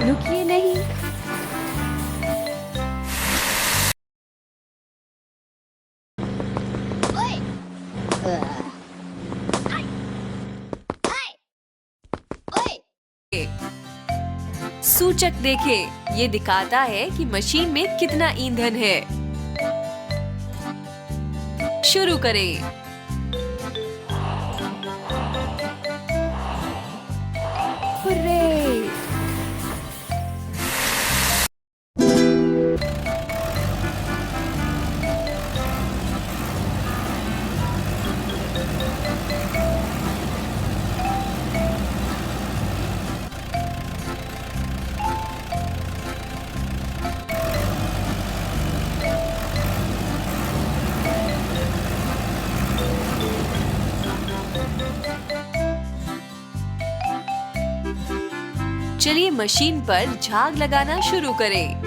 रुकिए नहीं। सूचक देखें, ये दिखाता है कि मशीन में कितना ईंधन है। शुरू करें। हुर्रे! चलिए मशीन पर झाग लगाना शुरू करें।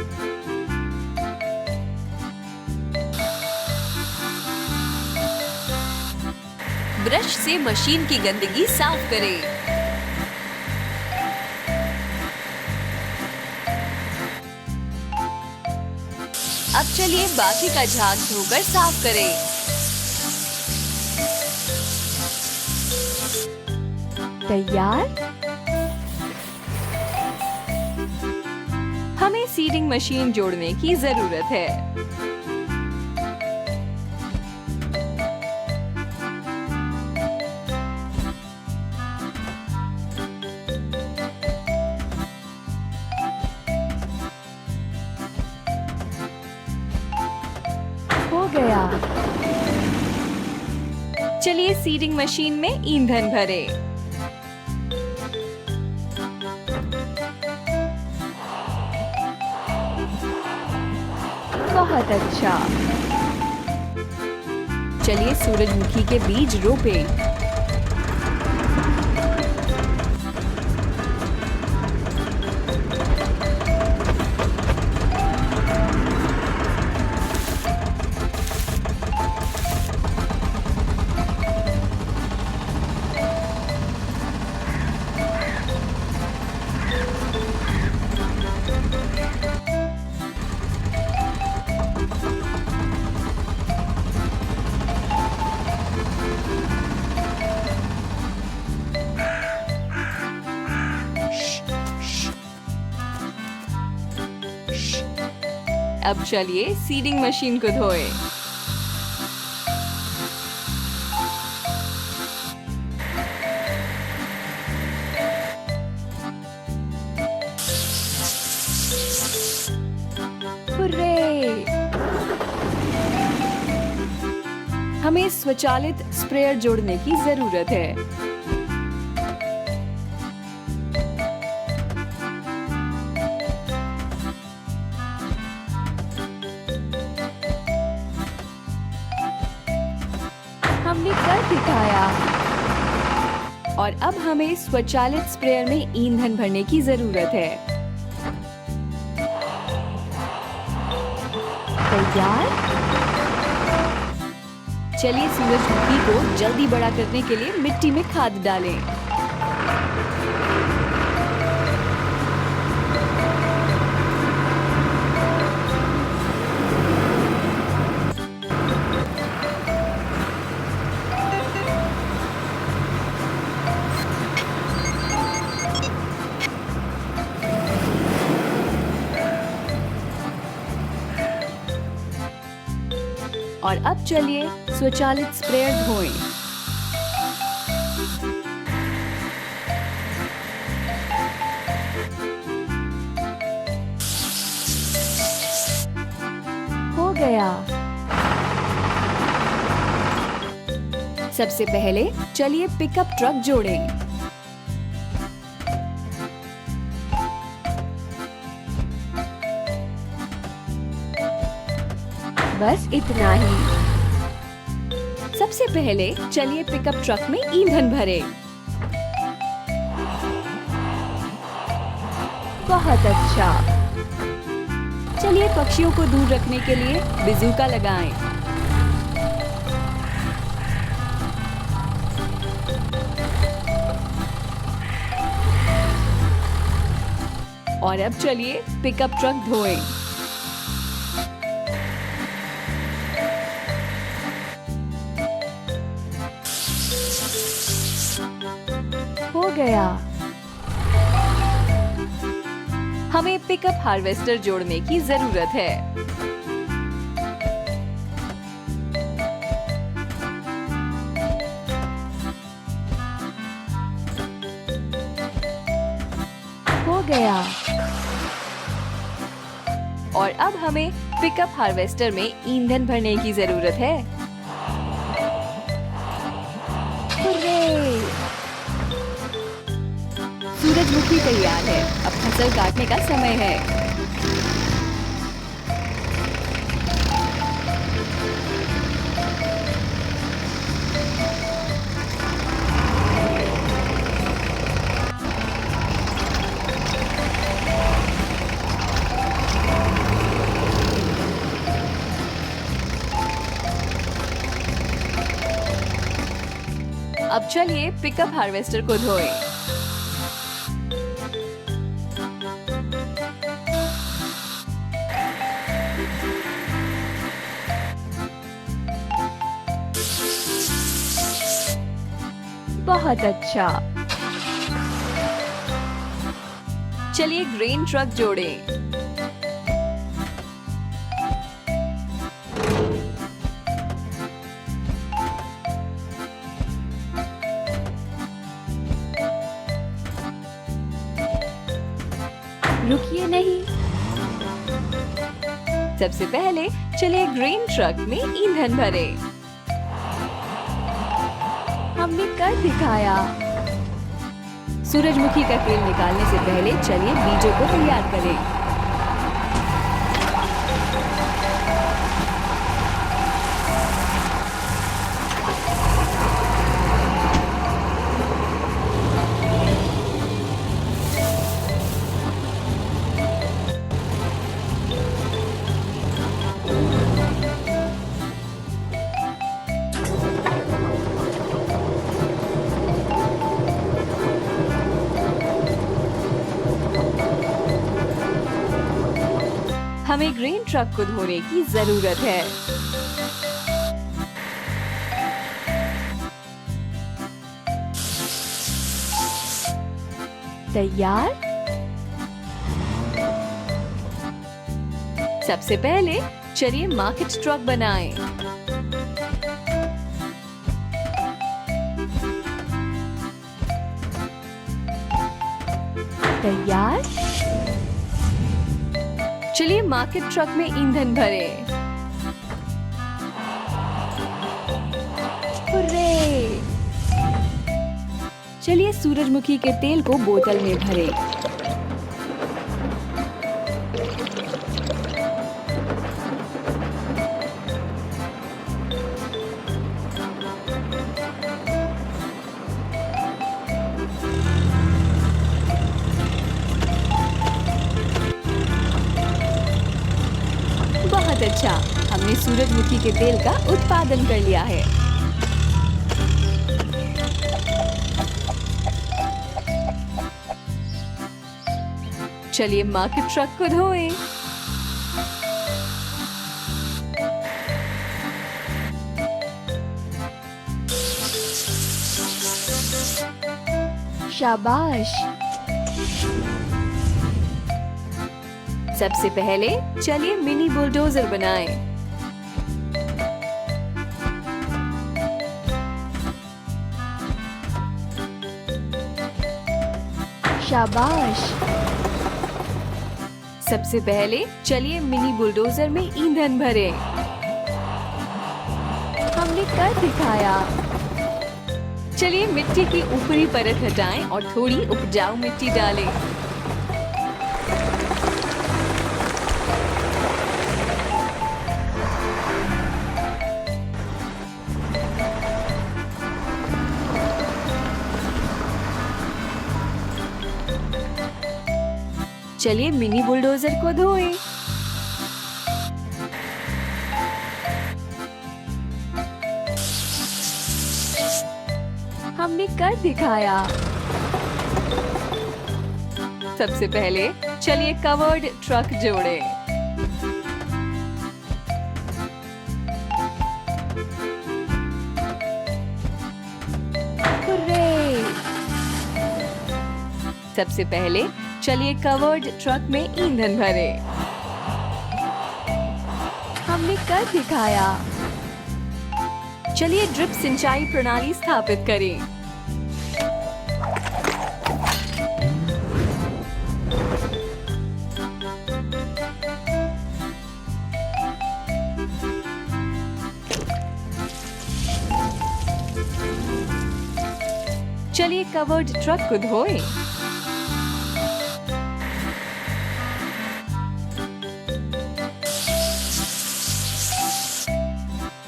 ब्रश से मशीन की गंदगी साफ करें। अब चलिए बाकी का झाग धोकर साफ करें। तैयार। हमें सीडिंग मशीन जोड़ने की जरूरत है। हो गया। चलिए सीडिंग मशीन में ईंधन भरें। बहुत अच्छा। चलिए सूरजमुखी के बीज रोपें। अब चलिए सीडिंग मशीन को धोएं। हुर्रे! हमें स्वचालित स्प्रेयर जोड़ने की जरूरत है। हमने कर दिखाया। और अब हमें स्वचालित स्प्रेयर में ईंधन भरने की जरूरत है। तैयार। चलिए सूरजमुखी को जल्दी बड़ा करने के लिए मिट्टी में खाद डालें। और अब चलिए स्वचालित स्प्रेयर धोएं। हो गया। सबसे पहले चलिए पिकअप ट्रक जोड़ें। बस इतना ही। सबसे पहले चलिए पिकअप ट्रक में ईंधन भरें। बहुत अच्छा। चलिए पक्षियों को दूर रखने के लिए बिजूका लगाएं। और अब चलिए पिकअप ट्रक धोएं। हो गया। हमें पिकअप हार्वेस्टर जोड़ने की जरूरत है। हो गया। और अब हमें पिकअप हार्वेस्टर में ईंधन भरने की जरूरत है। हुर्रे! सूरजमुखी तैयार है। अब फसल काटने का समय है। अब चलिए पिकअप हार्वेस्टर को धोएं। बहुत अच्छा। चलिए ग्रेन ट्रक जोड़ें। रुकिए नहीं। सबसे पहले चलिए ग्रेन ट्रक में ईंधन भरें। हमने कर दिखाया। सूरजमुखी का तेल निकालने से पहले चलिए बीजों को तैयार करें। हमें ग्रेन ट्रक को धोने की जरूरत है। तैयार। सबसे पहले चलिए मार्केट ट्रक बनाएं। तैयार। चलिए मार्केट ट्रक में ईंधन भरें। हुर्रे! चलिए सूरजमुखी के तेल को बोतल में भरें। बहुत अच्छा, हमने सूरजमुखी के तेल का उत्पादन कर लिया है। चलिए मार्केट ट्रक को धोएं। शाबाश। सबसे पहले चलिए मिनी बुलडोजर बनाएं। शाबाश। सबसे पहले चलिए मिनी बुलडोजर में ईंधन भरें। हमने कर दिखाया। चलिए मिट्टी की ऊपरी परत हटाएं और थोड़ी उपजाऊ मिट्टी डालें। चलिए मिनी बुलडोजर को धोएं। हमने कर दिखाया। सबसे पहले चलिए कवर्ड ट्रक जोड़े। हुर्रे! सबसे पहले चलिए कवर्ड ट्रक में ईंधन भरे। हमने कर दिखाया। चलिए ड्रिप सिंचाई प्रणाली स्थापित करें। चलिए कवर्ड ट्रक को धोएं।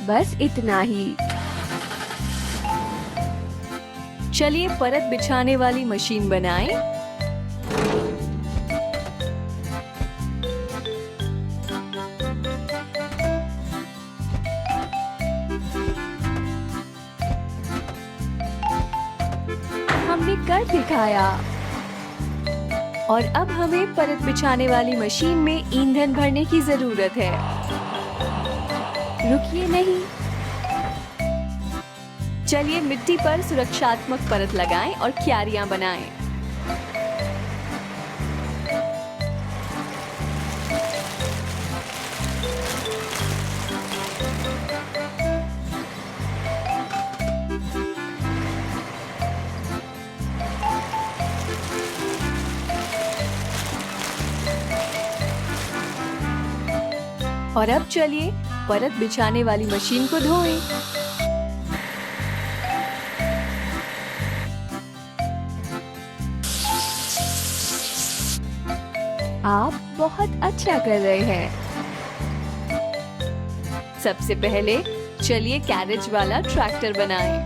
बस इतना ही। चलिए परत बिछाने वाली मशीन बनाएं। हमने कर दिखाया। और अब हमें परत बिछाने वाली मशीन में ईंधन भरने की जरूरत है। रुकिए नहीं। चलिए मिट्टी पर सुरक्षात्मक परत लगाएं और क्यारियां बनाएं। और अब चलिए परत बिछाने वाली मशीन को धोएं। आप बहुत अच्छा कर रहे हैं। सबसे पहले चलिए कैरेज वाला ट्रैक्टर बनाएं।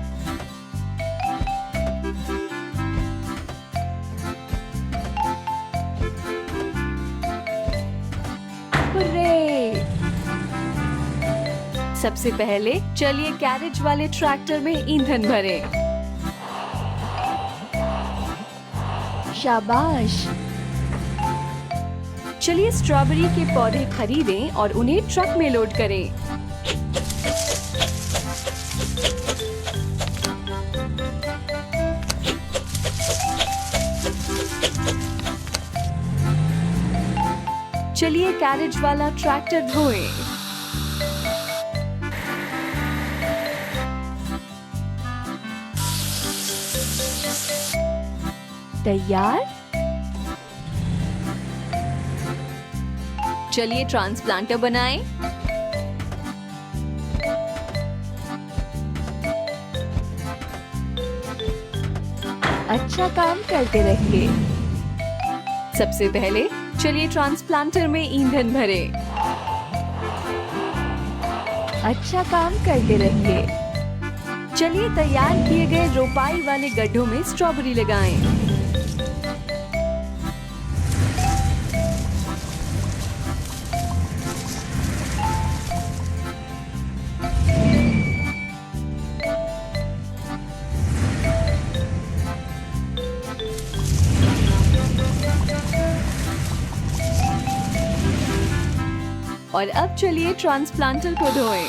हुर्रे! सबसे पहले चलिए कैरेज वाले ट्रैक्टर में ईंधन भरें। शाबाश! चलिए स्ट्रॉबेरी के पौधे खरीदें और उन्हें ट्रक में लोड करें। चलिए कैरेज वाला ट्रैक्टर धोएं। तैयार। चलिए ट्रांसप्लांटर बनाएं। अच्छा काम करते रहिए। सबसे पहले चलिए ट्रांसप्लांटर में ईंधन भरें। अच्छा काम करते रहिए। चलिए तैयार किए गए रोपाई वाले गड्ढों में स्ट्रॉबेरी लगाएं। और अब चलिए ट्रांसप्लांटर को धोएं।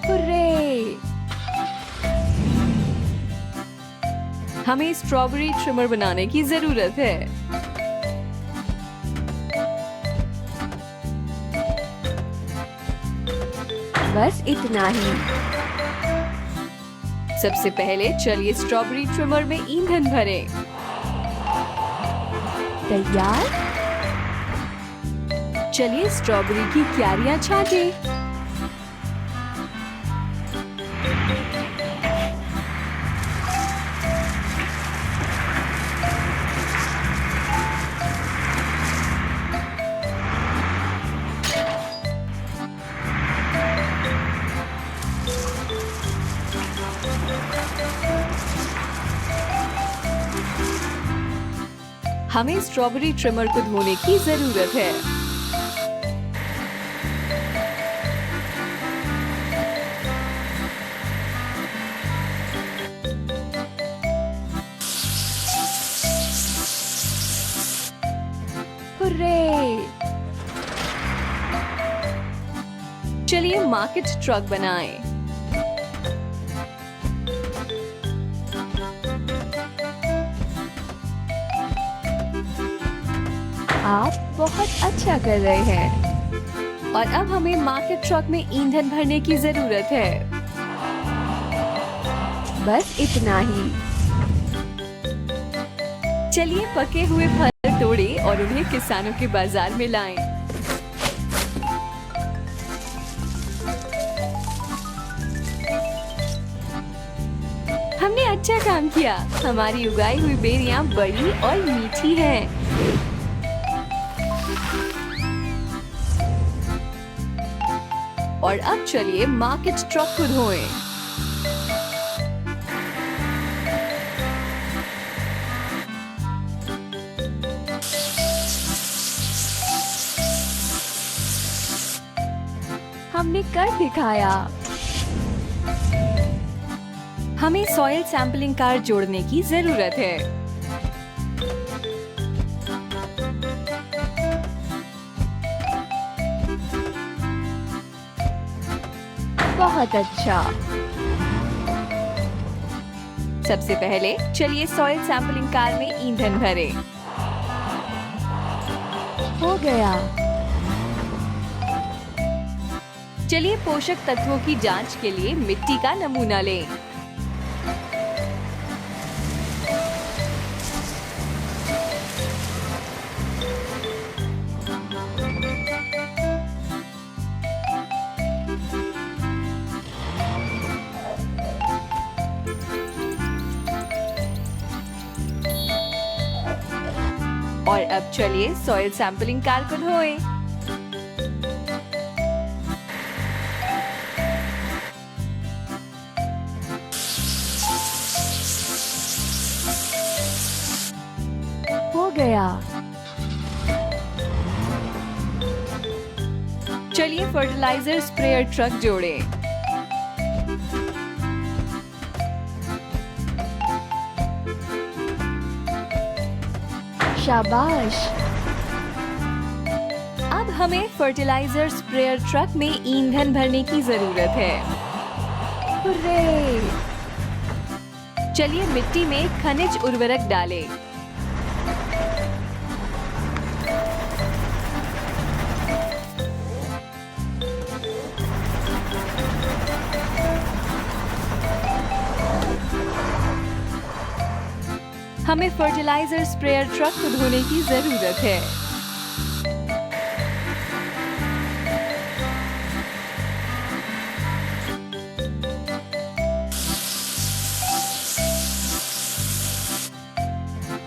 हुर्रे! हमें स्ट्रॉबेरी ट्रिमर बनाने की जरूरत है। बस इतना ही। सबसे पहले चलिए स्ट्रॉबेरी ट्रिमर में ईंधन भरें। तैयार। चलिए स्ट्रॉबेरी की क्यारियां छांटें। हमें स्ट्रॉबेरी ट्रिमर को धोने की जरूरत है। चलिए मार्केट ट्रक बनाएं। आप बहुत अच्छा कर रहे हैं। और अब हमें मार्केट ट्रक में ईंधन भरने की जरूरत है। बस इतना ही। चलिए पके हुए फल तोड़े और उन्हें किसानों के बाजार में लाएं। हमने अच्छा काम किया। हमारी उगाई हुई बेरियां बड़ी और मीठी हैं। और अब चलिए मार्केट ट्रक को धोएं। हमने कर दिखाया। हमें सॉइल सैंपलिंग कार जोड़ने की जरूरत है। बहुत अच्छा। सबसे पहले चलिए सॉइल सैंपलिंग कार में ईंधन भरें। हो गया। चलिए पोषक तत्वों की जांच के लिए मिट्टी का नमूना लें। और अब चलिए सॉइल सैंपलिंग कार को धोएं। हो गया। चलिए फर्टिलाइजर स्प्रेयर ट्रक जोड़ें। शाबाश। अब हमें फर्टिलाइजर स्प्रेयर ट्रक में ईंधन भरने की जरूरत है। हुर्रे! चलिए मिट्टी में खनिज उर्वरक डालें। हमें फर्टिलाइजर स्प्रेयर ट्रक को धोने की जरूरत है।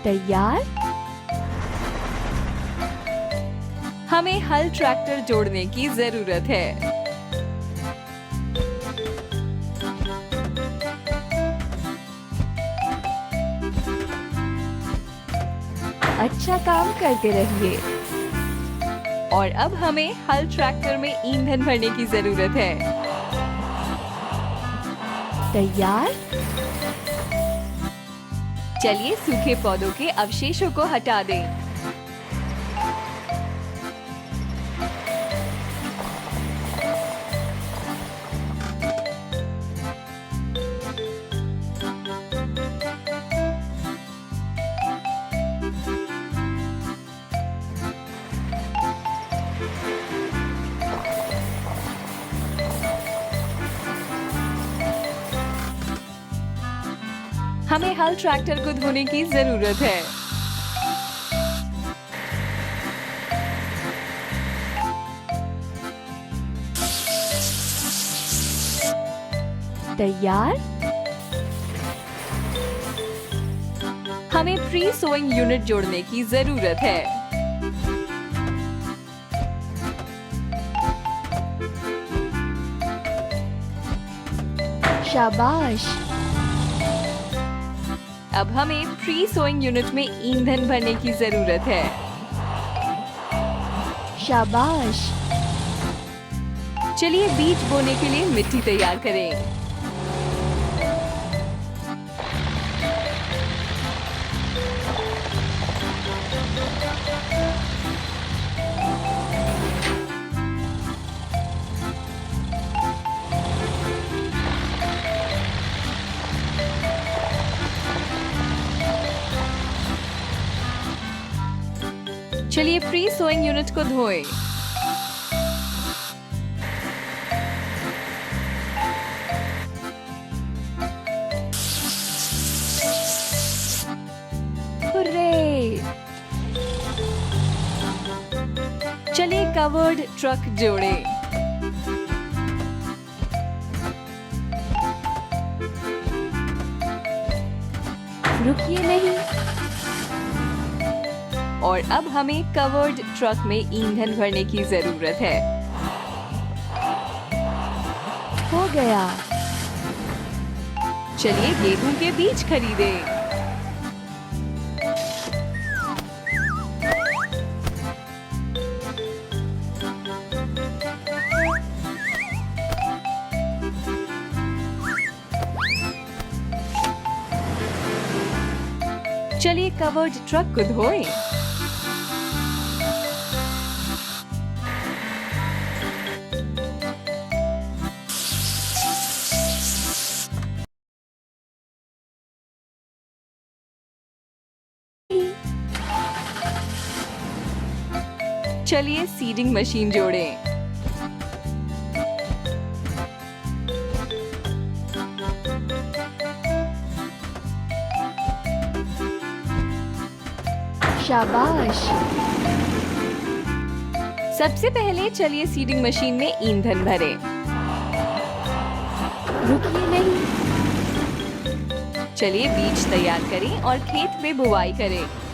तैयार। हमें हल ट्रैक्टर जोड़ने की जरूरत है। अच्छा काम करते रहिए। और अब हमें हल ट्रैक्टर में ईंधन भरने की जरूरत है। तैयार। चलिए सूखे पौधों के अवशेषों को हटा दें। हमें हल ट्रैक्टर को धोने की जरूरत है। तैयार। हमें प्री सोइंग यूनिट जोड़ने की जरूरत है। शाबाश। अब हमें प्री सोइंग यूनिट में ईंधन भरने की जरूरत है। शाबाश। चलिए बीज बोने के लिए मिट्टी तैयार करें। चलिए प्री सोइंग यूनिट को धोएं। हुर्रे! चलिए कवर्ड ट्रक जोड़ें। रुकिए नहीं। और अब हमें कवर्ड ट्रक में ईंधन भरने की जरूरत है। हो गया। चलिए गेहूं के बीज खरीदें। चलिए कवर्ड ट्रक को धोएं। चलिए सीडिंग मशीन जोड़ें। शाबाश। सबसे पहले चलिए सीडिंग मशीन में ईंधन भरें। रुकिए नहीं। चलिए बीज तैयार करें और खेत में बुवाई करें।